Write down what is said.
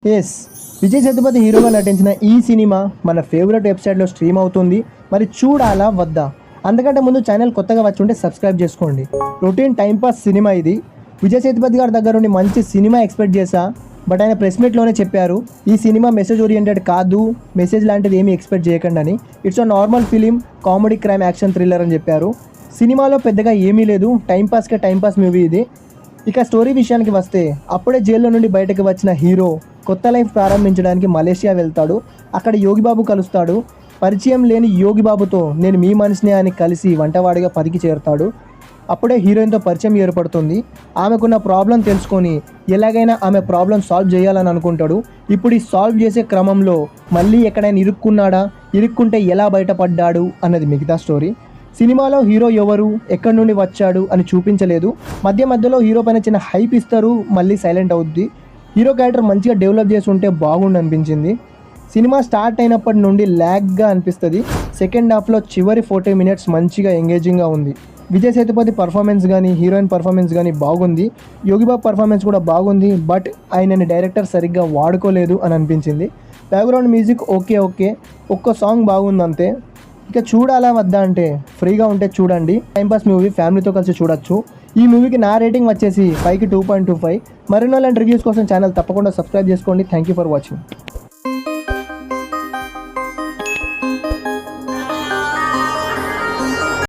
Yes, Vijay Sethupathi హీరోగా నటించిన ఈ సినిమా మన ఫేవరెట్ వెబ్సైట్లో స్ట్రీమ్ అవుతుంది. మరి చూడాలా వద్దా? అందుకంటే ముందు ఛానల్ కొత్తగా వచ్చి ఉంటే సబ్స్క్రైబ్ చేసుకోండి. రొటీన్ టైంపాస్ సినిమా ఇది. విజయ్ సేతుపతి గారి దగ్గర నుండి మంచి సినిమా ఎక్స్పెక్ట్ చేశా, బట్ ఆయన ప్రెస్ మీట్లోనే చెప్పారు ఈ సినిమా మెసేజ్ ఓరియంటెడ్ కాదు, మెసేజ్ లాంటిది ఏమీ ఎక్స్పెక్ట్ చేయకండి అని. It's a normal film, comedy crime action thriller అని చెప్పారు. సినిమాలో పెద్దగా ఏమీ లేదు, టైంపాస్ మూవీ ఇది. ఇక స్టోరీ విషయానికి వస్తే, అప్పుడే జైల్లో నుండి బయటకు వచ్చిన హీరో కొత్త లైఫ్ ప్రారంభించడానికి మలేషియా వెళ్తాడు. అక్కడ యోగిబాబు కలుస్తాడు. పరిచయం లేని యోగిబాబుతో నేను మీ మనిషినే అని కలిసి వంటవాడిగా పనికి చేరుతాడు. అప్పుడే హీరోయిన్తో పరిచయం ఏర్పడుతుంది. ఆమెకున్న ప్రాబ్లం తెలుసుకొని ఎలాగైనా ఆమె ప్రాబ్లం సాల్వ్ చేయాలని అనుకుంటాడు. ఇప్పుడు ఈ సాల్వ్ చేసే క్రమంలో మళ్ళీ ఎక్కడైనా ఇరుక్కున్నాడా, ఇరుక్కుంటే ఎలా బయటపడ్డాడు అన్నది మిగతా స్టోరీ. సినిమాలో హీరో ఎవరు, ఎక్కడి నుండి వచ్చాడు అని చూపించలేదు. మధ్యలో హీరో పైన చిన్న హైప్ ఇస్తారు, మళ్ళీ సైలెంట్ అవుద్ది. హీరో క్యారెక్టర్ మంచిగా డెవలప్ చేసి ఉంటే బాగుండు అనిపించింది. సినిమా స్టార్ట్ అయినప్పటి నుండి ల్యాగ్గా అనిపిస్తుంది. సెకండ్ హాఫ్లో చివరి 40 minutes మంచిగా ఎంగేజింగ్గా ఉంది. విజయ్ సేతుపతి పర్ఫార్మెన్స్ కానీ, హీరోయిన్ పర్ఫార్మెన్స్ కానీ బాగుంది. యోగిబాబు పర్ఫార్మెన్స్ కూడా బాగుంది, బట్ ఆయనని డైరెక్టర్ సరిగ్గా వాడుకోలేదు అని అనిపించింది. బ్యాక్గ్రౌండ్ మ్యూజిక్ ఓకే, ఒక్క సాంగ్ బాగుంది అంతే. ఇక చూడాలా వద్దా అంటే, ఫ్రీగా ఉంటే చూడండి. టైంపాస్ మూవీ, ఫ్యామిలీతో కలిసి చూడొచ్చు. ఈ మూవీకి నా రేటింగ్ వచ్చేసి 5కి 2.25. మరిన్నో లాంటి రివ్యూస్ కోసం ఛానల్ తప్పకుండా సబ్స్క్రైబ్ చేసుకోండి. Thank you for watching.